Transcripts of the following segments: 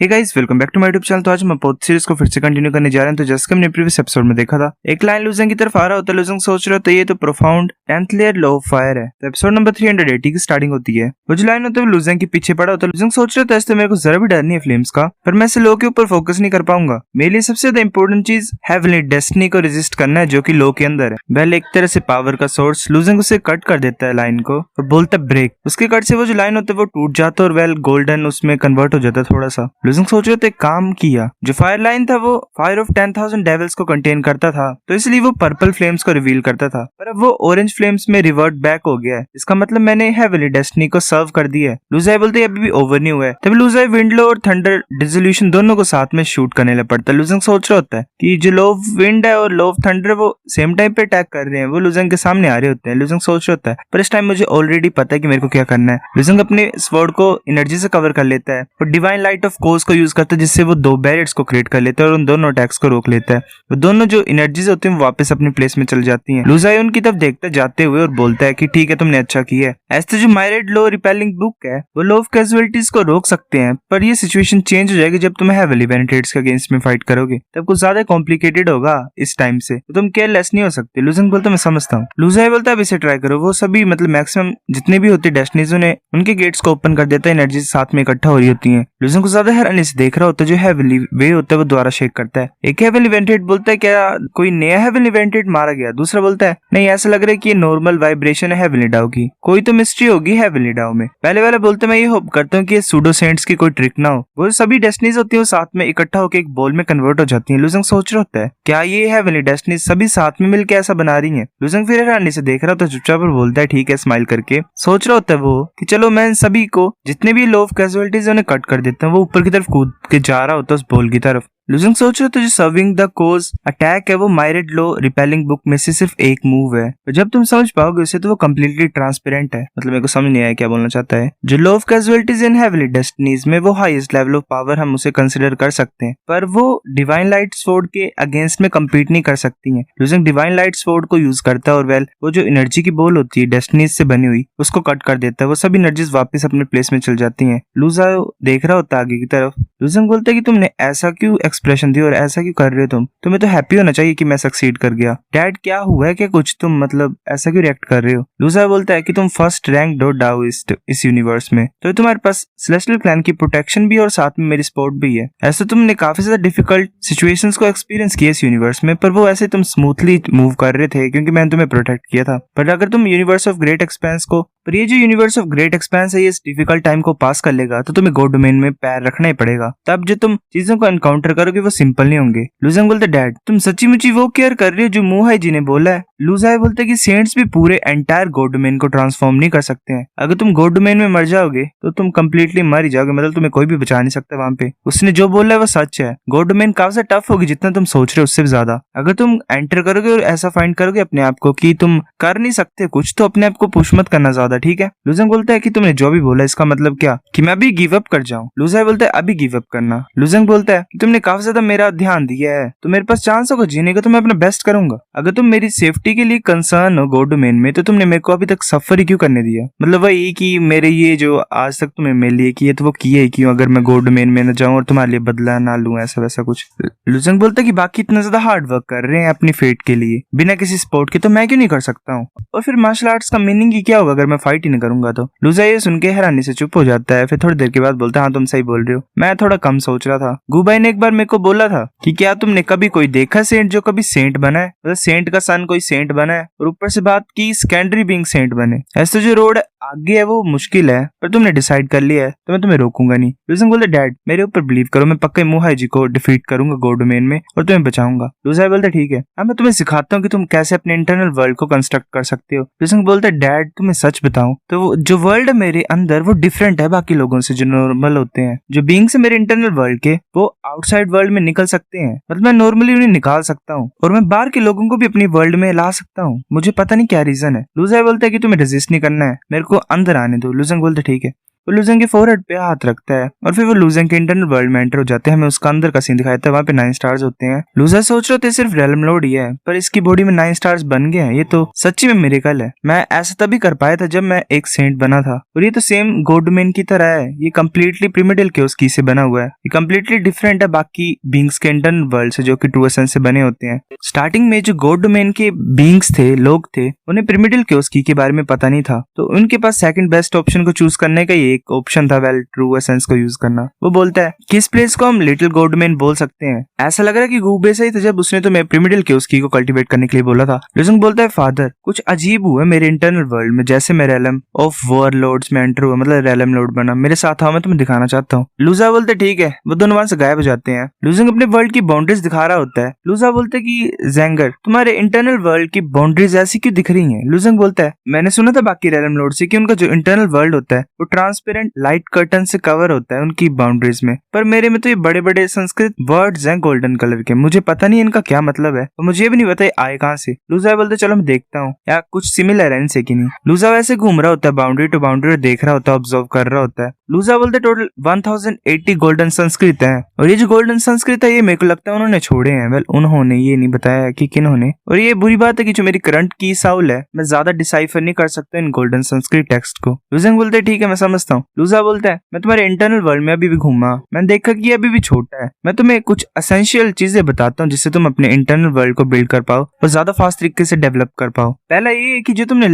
Hey guys, welcome back to my YouTube channel. तो आज हम पोथ सीरीज को फिर से कंटिन्यू करने जा रहे हैं। तो जैसे कि हमने प्रीवियस एपिसोड में देखा था, एक लाइन लूजेंग की तरफ आ रहा होता है। लूजेंग सोच रहा होता है ये तो profound 10th layer low of fire है। तो एपिसोड नंबर 380 की स्टार्टिंग होती है। वो जो लाइन होता है लूजेंग के पीछे पड़ा होता है। लूजेंग सोच रहा था ऐसे मेरे को जरा भी डर नहीं है फ्लेम्स का, पर मैं ऐसे लो के ऊपर फोकस नहीं कर पाऊंगा। मेरे लिए सबसे ज्यादा इंपॉर्टेंट चीज हेवनली डेस्टिनी को रेजिस्ट करना है, जो कि लो के अंदर है। वेल, एक तरह से पावर का सोर्स। लूजेंग उसे कट कर देता है लाइन को और बोलता है ब्रेक। उसके कट से वो जो लाइन होता है वो टूट जाता है और वेल गोल्डन उसमें कन्वर्ट हो जाता है थोड़ा सा। लूजेंग सोच रहे थे काम किया। जो फायर लाइन था वो फायर ऑफ 10,000 डेविल्स को कंटेन करता था, तो इसलिए वो पर्पल फ्लेम्स को रिवील करता था, पर अब वो ऑरेंज फ्लेम्स में रिवर्ट बैक हो गया है। इसका मतलब मैंने हेवनली डेस्टिनी को सर्व कर दिया है। लूजाई बोलते अभी भी ओवर नहीं हुआ है। तभी लूजाई विंडलो और थंडर डिसोल्यूशन दोनों को साथ में शूट करने लग पड़ता है। लूजेंग सोच रहा होता है कि जो लो विंड है और लो थंडर वो सेम टाइम पे अटैक कर रहे हैं, वो लूजेंग के सामने आ रहे होते हैं। लूजेंग सोच रहा होता है पर इस टाइम मुझे ऑलरेडी पता है कि मेरे को क्या करना है। लूजेंग अपने स्वॉर्ड को एनर्जी से कवर कर लेता है और डिवाइन लाइट ऑफ कोर्स को यूज करता है, जिससे वो दो बैरियर्स को क्रिएट कर लेता है और उन दोनों अटैक्स को रोक लेता है। वो दोनों जो एनर्जीज होती हैं वापस अपनी प्लेस में चल जाती हैं। लूजाई उनकी तरफ देखता जाते हुए और बोलता है कि ठीक है, तुमने अच्छा किया है। ऐसे जो मायरेड लो रिपेलिंग बुक है वो लो ऑफ कैजुअलिटीज को रोक सकते हैं, पर ये सिचुएशन चेंज हो जाएगी जब तुम हेवनली वेनेटेड्स के अगेंस्ट में फाइट करोगे। तब कुछ ज्यादा कॉम्प्लिकेटेड होगा इस टाइम से, तो तुम केयरलेस नहीं हो सकते। लूजेंग बोलता मैं समझता हूँ। लूजाई बोलता है अब इसे ट्राई करो। वो सभी मतलब मैक्सिमम जितने भी होते डेस्टिनीज उन्हें उनके गेट्स को ओपन कर देता है। एनर्जी साथ में इकट्ठा हो रही होती है। लूजेंग को ज्यादा हैरानी से देख रहा होता है। जो हेवनली वे होता है वो द्वारा शेक करता है। एक हेवनली वेनेटेड बोलता है क्या कोई नया हेवनली वेनेटेड मारा गया? दूसरा बोलता है नहीं, ऐसा लग रहा है कि ये नॉर्मल वाइब्रेशन है हेवनली डाउ की, कोई तो मिस्ट्री होगी हेवनली डाउ में। पहले वाला बोलते मैं ये होप करता हूँ कि ये सूडो सेंट्स की कोई ट्रिक ना हो। वो सभी डेस्टिनीज होती है साथ में इकट्ठा होकर एक बॉल में कन्वर्ट हो जाती है। लूजेंग सोच रहा होता है क्या ये हेवनली डेस्टिनीज सभी साथ में मिलकर ऐसा बना रही है? लूजेंग फिर हैरानी से देख रहा होता है, चुपचाप और बोलता है ठीक है, स्माइल करके। सोच रहा होता है वो कि चलो मैं इन सभी को जितने भी लो ऑफ कैजुअलिटीज उन्हें कट कर देता हूँ। वो ऊपर की तरफ कूद के जा रहा होता है उस बॉल की तरफ। लूजेंग सोच रहे तो जो सर्विंग द कोज अटैक है वो मायरेड लो रिपेलिंग बुक में से सिर्फ एक मूव है। तो जब तुम समझ पाओगे उसे तो वो कम्प्लीटली ट्रांसपेरेंट है। मतलब मेरे को समझ नहीं आया क्या बोलना चाहता है। जो law of casualties in heavenly destinies में वो हाईएस्ट लेवल ऑफ पावर हम उसे कंसिडर कर सकते हैं, पर वो डिवाइन लाइट स्वॉर्ड के अगेंस्ट में कम्पीट नहीं कर सकती है। लूजेंग डिवाइन लाइट स्वॉर्ड को यूज करता है और वेल वो जो एनर्जी की बॉल होती है डेस्टिनीज से बनी हुई उसको कट कर देता है। वो सभी एनर्जीज वापस अपने प्लेस में चल जाती है। लूजा देख रहा होता है आगे की तरफ। लूजेंग बोलता है कि तुमने ऐसा क्यों एक्सप्रेशन दी और ऐसा क्यों कर रहे हो? तुम्हें तो हैप्पी होना चाहिए कि मैं सक्सीड कर गया। डैड क्या हुआ है क्या कुछ? तुम मतलब ऐसा क्यों रिएक्ट कर रहे हो? लूजा बोलता है कि तुम फर्स्ट रैंक डो डाउइस्ट इस यूनिवर्स में, तो तुम्हारे पास सेलेस्टियल क्लैन की प्रोटेक्शन भी और साथ में मेरी सपोर्ट भी है। ऐसे तुमने काफी ज्यादा डिफिकल्ट सिचुएशंस को एक्सपीरियंस किया इस यूनिवर्स में, पर वो ऐसे तुम स्मूथली मूव कर रहे थे क्योंकि मैंने तुम्हें प्रोटेक्ट किया था। पर अगर तुम यूनिवर्स ऑफ ग्रेट एक्सपेंस को पर ये जो यूनिवर्स ऑफ ग्रेट एक्सपेंस है ये इस डिफिकल्ट टाइम को पास कर लेगा, तो तुम्हें गॉड डोमेन में पैर रखना ही पड़ेगा। तब जो तुम चीजों को एनकाउंटर करोगे वो सिंपल नहीं होंगे। लूजेंग बोलते डैड तुम सच्ची मुच्ची वो केयर कर रही हो जो मुहाई जी ने बोला है? लूजाई बोलते कि सेंट्स भी पूरे एंटायर गॉड डोमेन को ट्रांसफॉर्म नहीं कर सकते हैं। अगर तुम गॉड डोमेन में मर जाओगे तो तुम कंप्लीटली मर ही जाओगे, मतलब तुम्हें कोई भी बचा नहीं सकता वहां पे। उसने जो बोला है वो सच है। गॉड डोमेन काफी टफ होगी जितना तुम सोच रहे हो उससे भी ज्यादा। अगर तुम एंटर करोगे और ऐसा फाइंड करोगे अपने आप को कि तुम कर नहीं सकते कुछ, तो अपने आप को पुश मत करना ज्यादा, ठीक है? लूजेंग बोलता है कि तुमने जो भी बोला इसका मतलब क्या कि मैं अभी गिव अप कर जाऊं? लूजाई बोलता है अभी गिव अप करना। लूजेंग बोलता है कि तुमने काफी ज्यादा मेरा ध्यान दिया है तो मेरे पास चांस होगा जीने का, तो मैं अपना बेस्ट करूंगा। अगर तुम मेरी सेफ्टी के लिए कंसर्न हो गॉड डोमेन में, तो तुमने मेरे को अभी तक सफर ही क्यों करने दिया? मतलब वही कि मेरे ये जो आज तक तुम्हें मेरे लिए किए तो वो किए ही क्यों अगर मैं गॉड डोमेन में न जाऊं और तुम्हारे लिए बदला ना लूं, ऐसा वैसा कुछ। लूजेंग बोलता है कि बाकी इतना ज्यादा हार्ड वर्क कर रहे हैं अपनी फेट के लिए बिना किसी सपोर्ट के, तो मैं क्यों नहीं कर सकता हूँ? और फिर मार्शल आर्ट्स का मीनिंग ही क्या होगा अगर मैं फाइट ही नहीं करूंगा? तो लूजा ये सुन के हैरानी से चुप हो जाता है। फिर थोड़ी देर के बाद बोलता है हाँ तुम सही बोल रहे हो, मैं थोड़ा कम सोच रहा था। गुबाई ने एक बार मेरे को बोला था कि क्या तुमने कभी कोई देखा सेंट जो कभी सेंट बना है? मतलब सेंट का सन कोई सेंट बना है और ऊपर से बात की सेकेंडरी बीइंग सेंट बने। ऐसे जो रोड आगे है वो मुश्किल है, पर तुमने डिसाइड कर लिया है तो मैं तुम्हें रोकूंगा नहीं। लूजेंग बोलते डैड मेरे ऊपर बिलीव करो, मैं पक्का मुहाई जी को डिफीट करूंगा गॉड डोमेन में और तुम्हें बचाऊंगा। लूजाई बोलता ठीक है, अब मैं तुम्हें सिखाता हूँ कि तुम कैसे अपने इंटरनल वर्ल्ड को कंस्ट्रक्ट कर सकते हो। लूजेंग बोलता डैड तुम्हें सच बताऊं तो जो वर्ल्ड है मेरे अंदर वो डिफरेंट है बाकी लोगों से जो नॉर्मल होते हैं। जो बीइंग से मेरे इंटरनल वर्ल्ड के वो आउटसाइड वर्ल्ड में निकल सकते हैं, मतलब मैं नॉर्मली उन्हें निकाल सकता हूँ और मैं बाहर के लोगों को भी अपनी वर्ल्ड में ला सकता हूँ। मुझे पता नहीं क्या रीजन है। लूजाई बोलता है कि तुम्हें रेजिस्ट नहीं करना है, मेरे को अंदर आने दो। लूजेंग बोलते ठीक है। वो लूजेंग के फोरहेड पे हाथ रखता है और फिर वो लूजेंग के इंटरनल वर्ल्ड में एंटर हो जाते हैं। हमें उसका अंदर का सीन दिखाया था, वहाँ पे 9 स्टार्स होते हैं। लूजर सोच रहे थे सिर्फ रेलम लॉर्ड ही है, पर इसकी बॉडी में 9 स्टार्स बन गए हैं। ये तो सच्ची में मिरेकल है। मैं ऐसा तभी कर पाया था जब मैं एक सेंट बना था। और ये तो सेम गॉड डोमेन की तरह है। ये कम्प्लीटली प्रिमिटिव केओस की से बना हुआ है। ये कम्प्लीटली डिफरेंट है बाकी बींग्स के इंटरनल वर्ल्ड से जो कि ट्रू एसेंस से बने होते हैं। स्टार्टिंग में जो गॉड डोमेन के बींग्स थे, लोग थे, उन्हें प्रिमिटिव केओस की के बारे में पता नहीं था, तो उनके पास सेकंड बेस्ट ऑप्शन को चूज करने का ही एक ऑप्शन था, वेल ट्रू एसेंस को यूज करना। वो बोलता है कि इस प्लेस को हम लिटिल गॉड डोमेन बोल सकते हैं। ऐसा लग रहा है कि गूबे सही था जब उसने तुम्हें प्रिमिटिव केओस की को कल्टीवेट करने के लिए बोला था। लूजेंग बोलता है फादर कुछ अजीब हुआ मेरे इंटरनल वर्ल्ड में, जैसे मैं रेलम ऑफ वॉरलॉर्ड्स में एंटर हुआ, मतलब रेलम लॉर्ड बना। मेरे साथ आओ, मैं तुम्हें दिखाना चाहता हूँ। लूजा बोलते ठीक है। वो दोनों वहां से गायब हो जाते हैं। लूजेंग अपने वर्ल्ड की बाउंड्रीज दिखा रहा होता है। लूजा बोलते कि जेंगर तुम्हारे इंटरनल वर्ल्ड की बाउंड्रीज ऐसी क्यों दिख रही हैं? लूजेंग बोलता है मैंने सुना था बाकी रेलम लॉर्ड से कि उनका जो इंटरनल वर्ल्ड होता है वो ट्रांसपेरेंट लाइट कर्टन से कवर होता है उनकी बाउंड्रीज में, पर मेरे में तो ये बड़े बड़े संस्कृत वर्ड्स हैं गोल्डन कलर के। मुझे पता नहीं इनका क्या मतलब है, तो मुझे भी नहीं पता आए कहाँ से। लूजा बोलते चलो मैं देखता हूँ या कुछ सिमिलर है इनसे कि नहीं। लूजा वैसे घूम रहा होता है बाउंड्री टू बाउंड्री और देख रहा होता है, ऑब्जर्व कर रहा होता है। लूजा बोलते टोटल 1080 गोल्डन संस्कृत है, और ये जो गोल्डन संस्कृत है ये मेरे को लगता है उन्होंने छोड़े हैं। वेल उन्होंने, ये नहीं बताया कि किन्होंने। और ये बुरी बात है कि जो मेरी करंट की साउल है मैं ज्यादा डिसाइफर नहीं कर सकता इन गोल्डन संस्कृत टेक्स्ट को। लूजेंग बोलते ठीक है मैं समझता हूँ। लूजा बोलता है मैं तुम्हारे इंटरनल वर्ल्ड में अभी भी घूमा, मैंने देखा कि ये अभी भी छोटा है। मैं तुम्हें कुछ एसेंशियल चीजें बताता हूँ जिससे तुम अपने इंटरनल वर्ल्ड को बिल्ड कर पाओ और ज्यादा फास्ट तरीके से डेवलप कर पाओ। पहला ये है कि जो तुमने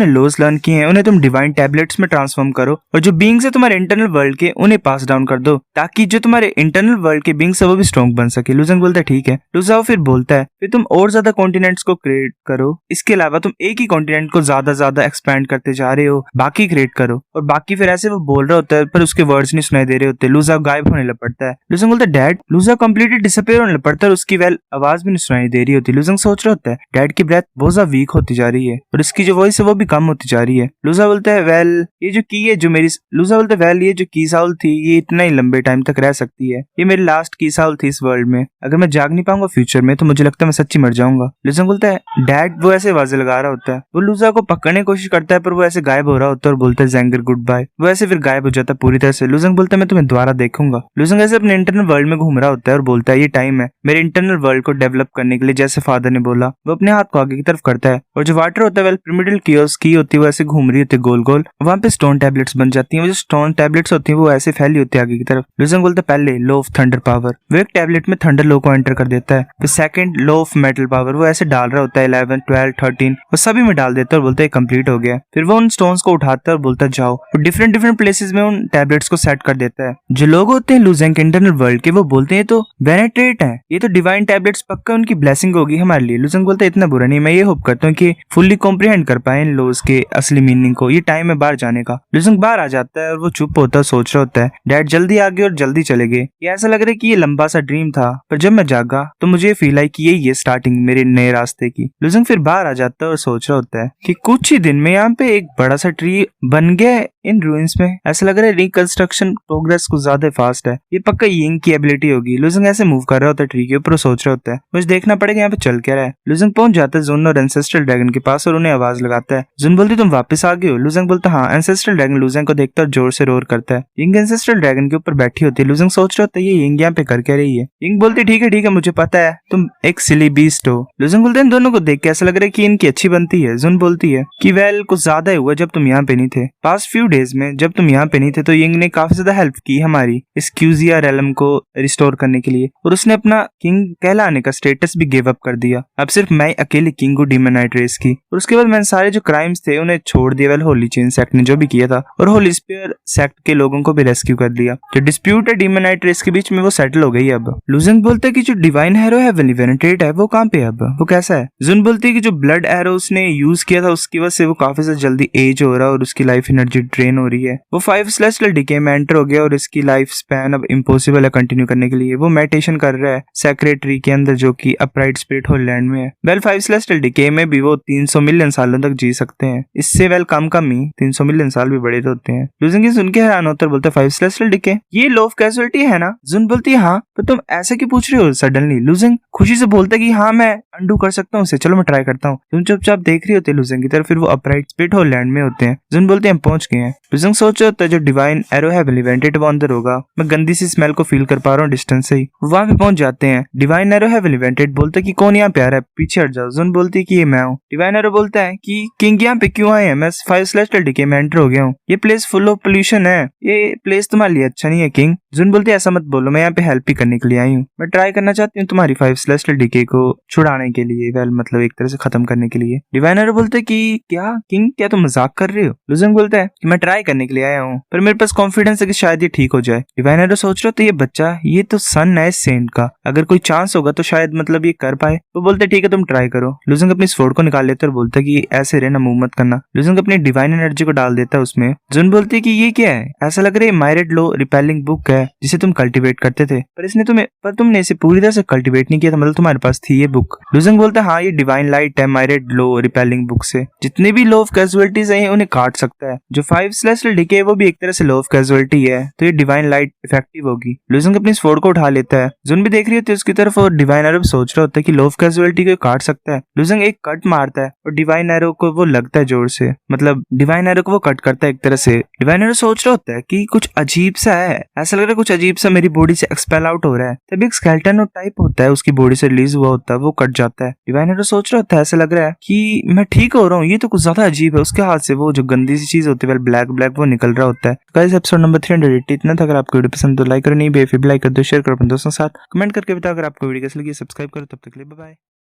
लॉज लर्न किए हैं उन्हें तुम डिवाइन टैबलेट्स में ट्रांसफॉर्म करो, और जो बीइंग्स है तुम्हारे इंटरनल वर्ल्ड के उन्हें पास डाउन कर दो, ताकि जो तुम्हारे इंटरनल वर्ल्ड के बीइंग्स है वो भी स्ट्रॉन्ग बन सके। लूजेंग बोलता है ठीक है। लूजाओ फिर बोलता है फिर तुम और ज्यादा कॉन्टिनेंट्स को क्रिएट करो। इसके अलावा तुम एक ही कॉन्टिनेंट को ज्यादा एक्सपैंड करते जा रहे हो, बाकी क्रिएट करो। और बाकी फिर ऐसे वो बोल रहा होता है पर उसके वर्ड्स नहीं सुनाई दे रहे होते। लूजा गायब होने लग पड़ता है। लूजेंग बोलता है डैड। लूजा कंप्लीटली डिसअपीयर होने लग पड़ता है और उसकी वेल आवाज भी नहीं सुनाई दे रही होती। लूजेंग सोच रहा होता है डैड की ब्रेथ बहुत ज्यादा वीक होती जा रही है और इसकी जो वॉइस है वो भी कम होती जा रही है। लूजा बोलता है वेल ये जो की है जो मेरी लूजा बोलता है वेल ये जो की साउल थी ये इतना ही लंबे टाइम तक रह सकती है। ये मेरी लास्ट की साउल थी इस वर्ल्ड में। अगर मैं जाग नहीं पाऊंगा फ्यूचर में तो मुझे लगता है मैं सच्ची मर जाऊंगा। लूजेंग बोलता है डैड। वो ऐसे आवाजें लगा रहा होता है। वो लूजा को पकड़ने की कोशिश करता है पर वो ऐसे गायब हो रहा होता है और बोलता है जेंगर गुड बाय। वो ऐसे फिर गायब हो जाता है पूरी तरह से। लूजेंग बोलता है मैं तुम्हें दोबारा देखूंगा। लूजेंग ऐसे अपने इंटरनल वर्ल्ड में घूम रहा होता है और बोलता है ये टाइम है मेरे इंटरनल वर्ल्ड को डेवलप करने के लिए, जैसे फादर ने बोला। वो अपने हाथ को आगे की तरफ करता है और जो वाटर होता है वेल प्रिमिटिव केओस की होती है वो ऐसे घूम रही होती है गोल गोल। वहां पे स्टोन टैबलेट्स बन जाती है। वो जो स्टोन टैबलेट्स होती है वो ऐसे फैली होती है आगे की तरफ। लूजेंग बोलता है पहले लॉ ऑफ थंडर पावर। वो एक टैबलेट में थंडर लॉ को एंटर कर देता है। फिर second law of metal power वो ऐसे डाल रहा होता है 11, 12, 13 वो सभी में डाल देता है और बोलता है कंप्लीट हो गया। फिर वो उन स्टोन्स को उठाता है और बोलता है जाओ, और डिफरेंट डिफरेंट प्लेसेस में उन टैबलेट्स को सेट कर देता है। जो लोग होते हैं लूजेंग के इंटरनल वर्ल्ड के वो बोलते हैं तो वेनेट्रेट है, ये तो डिवाइन टैबलेट्स पक्का उनकी ब्लेसिंग होगी हमारे लिए। लूजेंग बोलता है इतना बुरा नहीं, मैं ये होप करता हूँ कि फुल्ली कॉम्प्रिहेंड कर पाए इन लॉज के असली मीनिंग को। ये टाइम है बाहर जाने का। लूजेंग बाहर आ जाता है और वो चुप होता है, सोच रहा होता है डैड जल्दी आ गए और जल्दी चले गए। ये ऐसा लग रहा है कि ये लंबा सा ड्रीम था, पर जब मैं जागा तो मुझे फील आई कि यही है स्टार्टिंग मेरे नए रास्ते की। लूजेंग फिर बाहर आ जाता है और सोच रहा होता है कि कुछ ही दिन में यहाँ पे एक बड़ा सा ट्री बन गया इन रूइंस में। ऐसा लग रहा है रिकंस्ट्रक्शन प्रोग्रेस कुछ ज्यादा फास्ट है। ये पक्का यिंग की एबिलिटी होगी। लूजेंग ऐसे मूव कर रहा होता है ट्री के ऊपर, सोच रहा होता है मुझे देखना पड़ेगा यहाँ पे चल क्या रहा है। लूजेंग पहुंच जाता है जुन और एंसेस्ट्रल ड्रैगन के पास और उन्हें आवाज लगाता है। जुन बोलती तुम वापस आ गए हो। लूजेंग बोलता हाँ। एंसेस्ट्रल ड्रैगन लूजेंग को देखता है जोर से रोर करता है। यिंग एंसेस्ट्रल ड्रैगन के ऊपर बैठी होती है। लूजेंग सोच रहा होता है ये यिंग यहाँ पे कर क्या रही है। यिंग बोलती ठीक है मुझे पता है तुम एक सिली बीस्ट हो। लूजेंग बोलते हैं दोनों को देख के ऐसा लग रहा है कि इनकी अच्छी बनती है। जुन बोलती है कि वेल कुछ ज्यादा ही हुआ जब तुम यहाँ पे नहीं थे। पास्ट फ्यू डेज में जब तुम यहाँ पे नहीं थे तो यिंग ने काफी ज्यादा हेल्प की हमारी इस क्यूजिया रेलम को रिस्टोर करने के लिए, और उसने अपना किंग कहलाने का स्टेटस भी गिव अप कर दिया। अब सिर्फ मैं अकेले किंग हूँ डीमोनाइट रेस की। और उसके बाद मैंने सारे जो क्राइम्स थे उन्हें छोड़ दिया। वेल होली चेन सेक्ट ने जो भी किया था, और होली स्पीयर सेक्ट के लोगों को भी रेस्क्यू कर दिया। जो डिस्प्यूट है डीमोनाइट रेस के बीच में वो सेटल हो गई। अब लूजेंग बोलते कि जो डिवाइन एरो है वेनेट्रेट है वो कहाँ पे अब वो कैसा है। जुन बोलती है कि जो ब्लड एरो उसने यूज किया था उसकी वजह से वो काफी ज्यादा जल्दी एज हो रहा है और उसकी लाइफ एनर्जी ड्रेन हो रही है। वो 5 सेलेस्टियल डिके में एंटर हो गया और इसकी लाइफ स्पैन अब इम्पॉसिबल है कंटिन्यू करने के लिए। वो मेडिटेशन कर रहा है सेक्रेटरी के अंदर जो कि अपराइट स्पिरिट होल लैंड में है। वेल 5 सेलेस्टियल डिके में भी वो 300 मिलियन सालों तक जी सकते हैं। इससे वेल कम ही 300 मिलियन साल भी बड़े होते हैं। लूजेंग सुन के हैरान होता है, बोलता है 5 सेलेस्टियल डिके ये लॉ ऑफ कैजुअलिटी है ना। जुन बोलती है हाँ, तो तुम ऐसे क्यों पूछ रहे हो सडनली। लूजेंग खुशी से बोलता है कि हाँ मैं अंडू कर सकता हूँ उसे, चलो मैं ट्राई करता हूँ। तुम चुपचाप देख रही होती है लूजेंग की तरफ। फिर वो अपराइट स्पिरिट होल लैंड में होते हैं। जुन बोलते हैं पहुंच गए हैं। लुजंग सोच रहा होता है जो डिवाइन एरो हेवनली वेंटेड वो अंदर होगा, मैं गंदी सी स्मेल को फील कर पा रहा हूँ डिस्टेंस से ही। वहां पे पहुंच जाते हैं। डिवाइन एरो हेवनली वेंटेड बोलता है कि कौन यहाँ पे आ रहा है, पीछे हट जाओ। जुन बोलती है कि ये मैं हूँ। डिवाइन एरो बोलता है कि किंग यहाँ पे क्यों आए हैं, मैं 5 सेलेस्टियल डिके में एंटर हो गया हूँ, ये प्लेस फुल ऑफ पोल्यूशन है, ये प्लेस तुम्हारे लिए अच्छा नहीं है किंग। जुन बोलती है ऐसा मत बोलो, मैं यहाँ पे हेल्प ही करने के लिए आई हूँ, मैं ट्राई करना चाहती हूँ तुम्हारी 5 सेलेस्टियल डिके को छुड़ाने के लिए, वेल मतलब एक तरह से खत्म करने के लिए। डिवाइन एरो बोलते है कि क्या किंग, क्या तुम मजाक कर रहे हो? लुजंग बोलता है कि मैं ट्राई करने के लिए आया हूँ, पर मेरे पास कॉन्फिडेंस है कि शायद ये ठीक हो जाए। डिवाइन एरो सोच रहे हो तो ये बच्चा, ये तो सन है सेंट का, अगर कोई चांस होगा तो शायद मतलब ये कर पाए। वो बोलते ठीक है तुम ट्राई करो। लुजंग अपनी स्वॉर्ड को निकाल लेता है और बोलता है कि ऐसे रहना, मूव मत करना। लुजंग अपनी डिवाइन एनर्जी को डाल देता है उसमें। जुन बोलती है कि ये क्या है, ऐसा लग रहा है मायरेड लो रिपेलिंग बुक है जिसे तुम कल्टीवेट करते थे, पर तुमने इसे पूरी तरह से कल्टीवेट नहीं किया था, मतलब तुम्हारे पास थी ये बुक। लुजंग बोलता है हाँ ये डिवाइन लाइट है, मायरेड लो रिपेलिंग बुक से जितने भी लो ऑफ कैजुअलिटीज हैं उन्हें काट सकता है। जो 5 सेलेस्टियल डिके वो भी एक तरह से लो ऑफ कैजुअलिटी है, तो ये डिवाइन लाइट इफेक्टिव होगी। लुजंग अपनी स्वॉर्ड को उठा लेता है। जुन भी देख रही होती है उसकी तरफ और डिवाइन एरो सोच रहा होता है कि लो ऑफ कैजुअलिटी को काट सकता है। लुजंग एक कट मारता है और डिवाइन एरो को वो लगता है जोर से, मतलब डिवाइन एरो को वो कट करता है एक तरह से। डिवाइन एरो सोच रहा होता है कि कुछ अजीब सा है, ऐसा लग रहा है कुछ अजीब सा मेरी बॉडी से एक्सपेल आउट हो रहा है। तभी एक स्केलेटन टाइप होता है उसकी बॉडी से रिलीज हुआ होता है, वो कट जाता है। डिवाइन एरो सोच रहा होता है ऐसा लग रहा है कि मैं ठीक हो रहा हूँ, ये तो कुछ ज्यादा अजीब है। उसके हाथ से वो जो गंदी सी चीज होती है ब्लैक ब्लैक वो निकल रहा होता है। गाइस एपिसोड नंबर 380 इतना था। अगर आपको वीडियो पसंद तो लाइक करो, नहीं बेफिक्र लाइक कर दो, शेयर करो अपने दोस्तों के साथ, कमेंट करके बताओ। अगर आपको वीडियो कैसी लगी सब्सक्राइब करो। तब तक के लिए बाय बाय।